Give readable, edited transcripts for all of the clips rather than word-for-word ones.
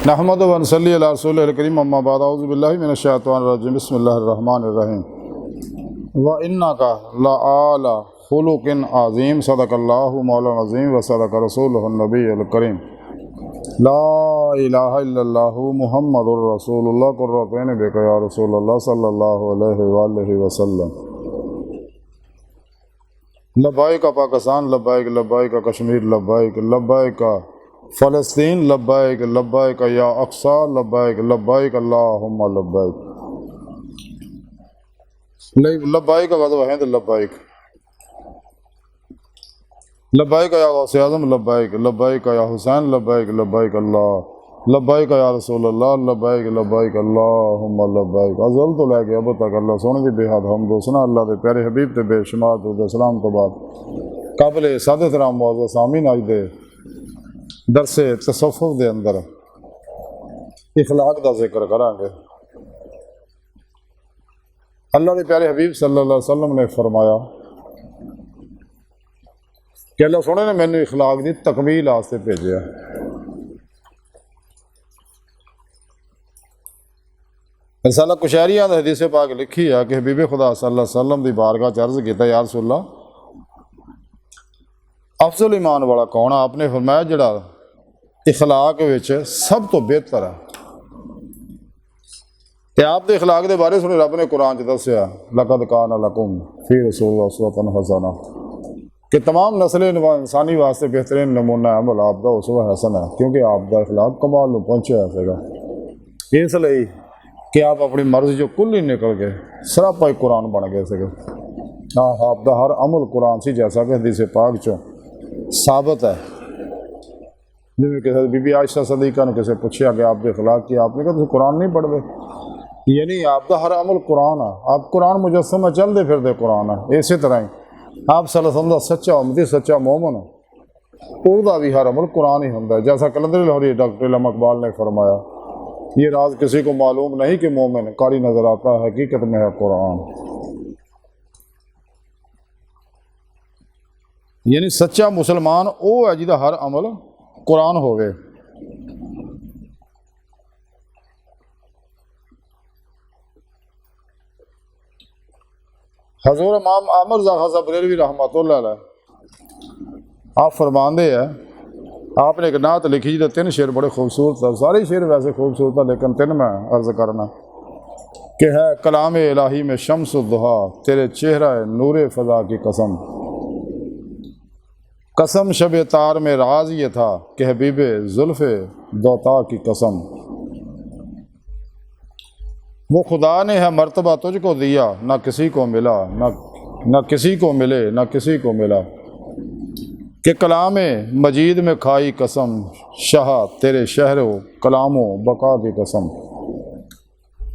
نحمد و نصلی علی رسول الکریم اما بعد اعوذ باللہ من الشیطان الرجیم بسم اللہ الرحمن الرحیم وَإِنَّكَ لَعَلَىٰ خُلُقٍ عظیم صدق اللہ مولانا العظیم و صدق رسولہ النبی الکریم لا الہ الا اللہ محمد الرسول اللہ قرۃ عین بک یا رسول اللہ صلی اللہ علیہ وآلہ وسلم۔ لبیک پاکستان، لبیک لبیک کشمیر، لبیک لبیک فلسطین، لبیک لبیک یا اقصی، لبیک لبیک اللہم لبیک، لبیک غزوہ ہند، لبیک لبیک یا غوث اعظم، لبیک لبیک یا حسین، لبیک لبیک اللہ، لبیک یا رسول اللہ، لبیک لبیک اللہم لبیک۔ ازل تو لے کے اب تک اللہ سونے دی بے حد حمد و ثنا اللہ دے پیارے حبیب تے بے شمار درود و سلام تو بعد قابل سعادت رحم معزز سامعین، اج دے درس تصوف دے اندر اخلاق دا ذکر کریں گے۔ اللہ دے پیارے حبیب صلی اللہ علیہ وسلم نے فرمایا کہ اللہ سونے نے مینوں اخلاق دی تکمیل واسطے بھیجیا۔ رسالہ قشیریہ دے حدیث پاک لکھی ہے کہ حبیب خدا صلی اللہ علیہ وسلم دی بارگاہ چ عرض کیتا، یا رسول اللہ افضل ایمان والا کون؟ آپ نے فرمایا جڑا اخلاق وچ سب تو بہتر ہے۔ تے آپ دے اخلاق دے بارے سنے رب نے قرآن چ دسیا، لقد کان لکم فی رسول اللہ اسوۃ حسنہ، کہ تمام نسل انسانی واسطے بہترین نمونہ عمل آپ دا اسوہ حسن ہے، کیونکہ آپ دا اخلاق کمال نو پہنچیا ہے گا۔ اس لیے کہ آپ اپنی مرضی جو کل ہی نکل گئے، سراپا قرآن بن گئے سکے۔ آپ دا ہر عمل قرآن سی، جیسا کہ حدیث پاک چوں ثابت ہے۔ جیسے کہ بی بی عائشہ صدیقہ نے کسے پوچھا کہ آپ کے اخلاق کی، آپ نے کہا تم قرآن نہیں پڑھتے، یعنی آپ دا ہر عمل قرآن ہے، آپ قرآن مجسمہ چل دے پھر دے قرآن ہے۔ اسی طرح ہی آپ صلی اللہ علیہ وسلم دا سچا امتی، سچا مومن، او دا بھی ہر عمل قرآن ہی ہوندا ہے۔ جیسا کلندر لاہوری ڈاکٹر علم اقبال نے فرمایا، یہ راز کسی کو معلوم نہیں کہ مومن قاری نظر آتا ہے، حقیقت میں ہے قرآن۔ یعنی سچا مسلمان او ہے جہاں ہر عمل قرآن ہوئے۔ حضور امام احمد رضا خان صاحب بریلوی رحمۃ اللہ علیہ آپ فرماندے ہیں، آپ نے ایک نعت لکھی جی، تین شعر بڑے خوبصورت تھا، سارے شعر ویسے خوبصورت تھا لیکن تین میں عرض کرنا کہ ہے کلام الہی میں شمس الضحیٰ، تیرے چہرہ نور فضا کی قسم، قسم شب تار میں راز یہ تھا کہ حبیب زلف دوتا کی قسم، وہ خدا نے ہے مرتبہ تجھ کو دیا، نہ کسی کو ملا، نہ کسی کو ملے، نہ کسی کو ملا، کہ کلام مجید میں کھائی قسم، شاہ تیرے شہر و کلام و بقا کی قسم،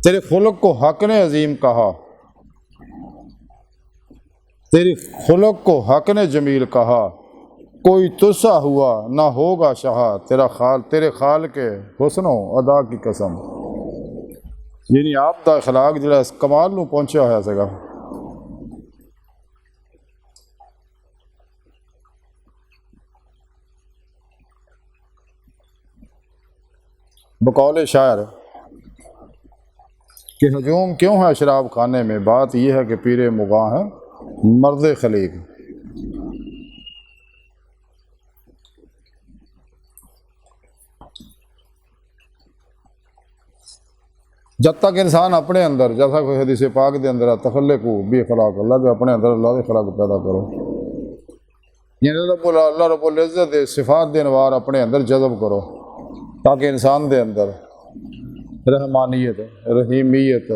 تیرے خلق کو حق نے عظیم کہا، تیری خلق کو حق نے جمیل کہا، کوئی تجھسا ہوا نہ ہوگا شاہ، تیرے خال کے حسن و ادا کی قسم۔ یعنی آپ دا اخلاق جڑا اس کمال نو پہنچیا ہوا سگا۔ بقول شاعر کہ ہجوم کیوں ہے شراب خانے میں، بات یہ ہے کہ پیر مغاں ہے مرد خلیق۔ جب تک انسان اپنے اندر، جیسا کہ حدیث پاک دے اندر تخلقو بی اخلاق اللہ، کہ اپنے اندر اللہ کے اخلاق پیدا کرو، یعنی اللہ رب العزت دے صفات دے انوار اپنے اندر جذب کرو، تاکہ انسان دے اندر رحمانیت، رحیمیت،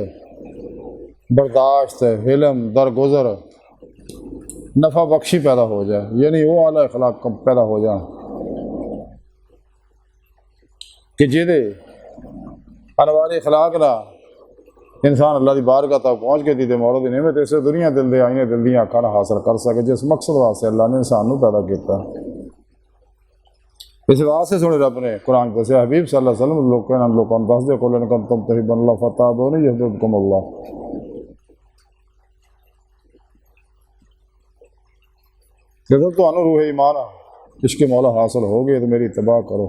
برداشت، حلم، درگزر، نفع بخشی پیدا ہو جائے، یعنی وہ اعلیٰ اخلاق پیدا ہو جائیں کہ جہدے انوار اخلاق نہ انسان اللہ دی بارگاہ تک پہنچ کے دی مولا دی نعمت اسے دنیا دل دے آئینے دل دیاں اکھاں حاصل کر سکے، جس مقصد واسطے اللہ نے انسان نو پیدا کیتا۔ اس واسطے سنے رب نے قرآن کو سے حبیب صلی اللہ علیہ وسلم لوکاں دس دے قل ان کنتم تحبون اللہ فتابونی یحببکم اللہ، کہ جب تو روح ایمان عشق مولا حاصل ہو گئے تو میری اتباع کرو۔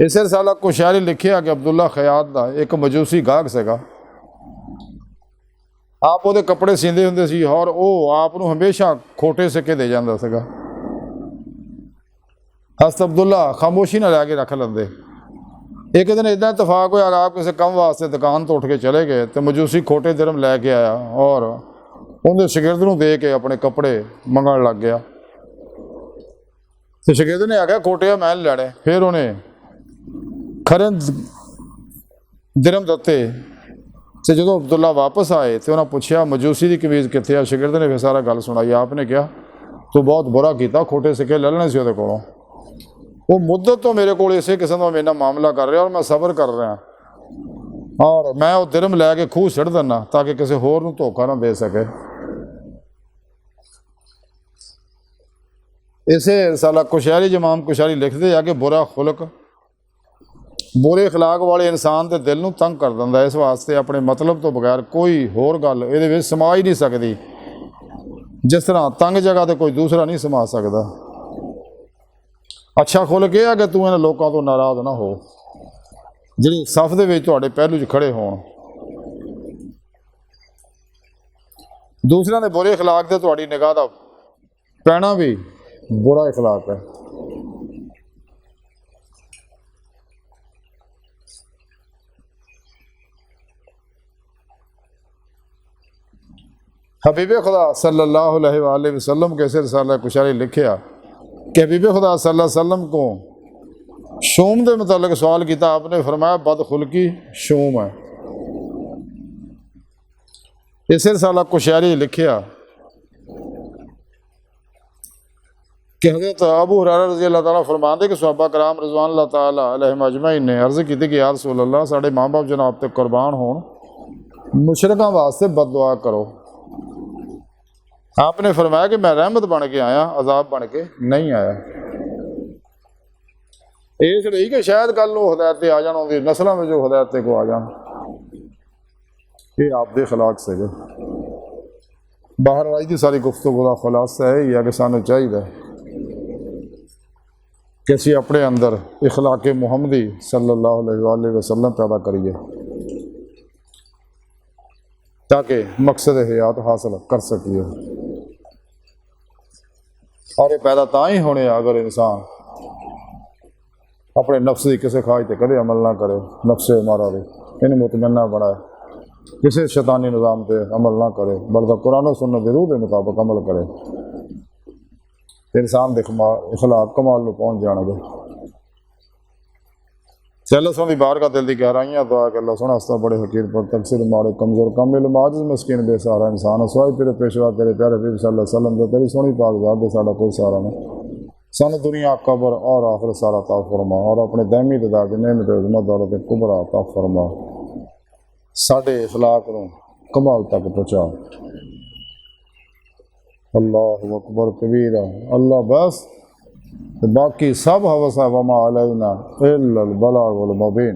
اسے رسالہ کو شاعری لکھیا کہ عبداللہ خیاط دا ایک مجوسی گاہک سیگا، آپ وہ کپڑے سیندے ہوندے سی اور وہ آپ نو ہمیشہ کھوٹے سکے دے جاندہ سیگا۔ حضرت عبداللہ خاموشی نہ لے کے رکھ لیندے۔ ایک دن اتنا اتفاق ہوا کہ آپ کسی کم واسطے دکان تو اٹھ کے چلے گئے تو مجوسی کھوٹے درم لے کے آیا اور اندر شاگرد نو دے کے اپنے کپڑے منگن لگ گیا۔ تو شاگرد نے آگیا کھوٹے میں لڑے، پھر انہیں کھرے درم دتے۔ تو جب عبداللہ واپس آئے تو انہوں نے پوچھا میجوسی کی قمیض کتنے؟ شاگرد نے پھر سارا گل سنائی۔ آپ نے کہا تو بہت برا کیتا، کھوٹے سکے لے لینے سی وہ کولوں، وہ مدت تو میرے کو اسی قسم کا میرا معاملہ کر رہا اور میں صبر کر رہا اور میں وہ درم لے کے خوہ سٹ دینا تاکہ کسی ہور نو دھوکہ نہ دے سکے۔ اسے رسالہ کشاری امام کشاری لکھتے آ کہ برا خلق برے اخلاق والے انسان دے دل نو تنگ کر دیندا ہے، اس واسطے اپنے مطلب تو بغیر کوئی ہور گل یہ سما ہی نہیں سکتی، جس طرح تنگ جگہ تے کوئی دوسرا نہیں سما سکتا۔ اچھا خلق یہ ہے کہ تو انہاں لوکاں تو ناراض نہ ہو جڑے صف دے وچ تہاڈے پہلو چ کھڑے ہون۔ دوسرے دے برے اخلاق تے تہاڈی نگاہ دا پینا بھی برا اخلاق ہے۔ حبیب خدا صلی اللہ علیہ وآلہ وسلم کے رسالہ کشاری لکھیا کہ حبیب خدا صلی اللہ علیہ وسلم کو شوم دے متعلق سوال کیتا، آپ نے فرمایا بد خلقی شوم ہے۔ اس رسالہ کشاری لکھیا کہ حضرت ابو ہریرہ رضی اللہ تعالیٰ فرماتے کہ صحابہ کرام رضوان اللہ تعالیٰ علیہم اجمعین نے عرض کی تھی کہ یا رسول اللہ ساڑھے ماں باپ جناب تے قربان ہون، مشرکاں واسطے بد دعا کرو۔ آپ نے فرمایا کہ میں رحمت بن کے آیا، عذاب بن کے نہیں آیا۔ اس لیے کہ شاید کل وہ ہدایتیں آ جان ہوگی نسلوں میں جو ہدایتیں کو آ جان، یہ آپ دے اخلاق سے گئے۔ باہر آئی تھی ساری گفتگو کا خلاصہ ہے یا کہ سانو چاہیے کہ اسی اپنے اندر اخلاق محمدی صلی اللہ علیہ وآلہ وسلم پیدا کریے تاکہ مقصد حیات حاصل کر سکیے۔ اور یہ پیدا تا ہی ہونے اگر انسان اپنے نفس کی کسی خواہش تے کدے عمل نہ کرے، نفس ہمارا بھی انہیں مطمئنہ بنائے، کسی شیطانی نظام تے عمل نہ کرے بلکہ قرآن و سنت دی روح کے مطابق عمل کرے، انسان دے اخلاق کمال نو پہنچ جانا دے۔ چلو سن دی بار کا دل دی گہرائیاں دعا کہ اللہ سونا ہستا بڑے حقیر پر تقصیر ماڑے کمزور کم علم عاجز مسکین بے سہارا انسان اسوائی تیرے پیشوا تیرے پیارے حبیب صلی اللہ علیہ وسلم دے تیری سونی پاک ذات دے ساڑا کوئی سہارا نہیں، سانو دنیا قبر اور آخر سارا عطا فرما اور اپنے دائمی ددا کے نعمت عظمت دولت کبرا عطا فرما، ساڈے اخلاق نو کمال تک پہنچا۔ اللہ اکبر کبیرہ، اللہ بس باقی سب حوث ہے وما علینا الا البلاغ المبین۔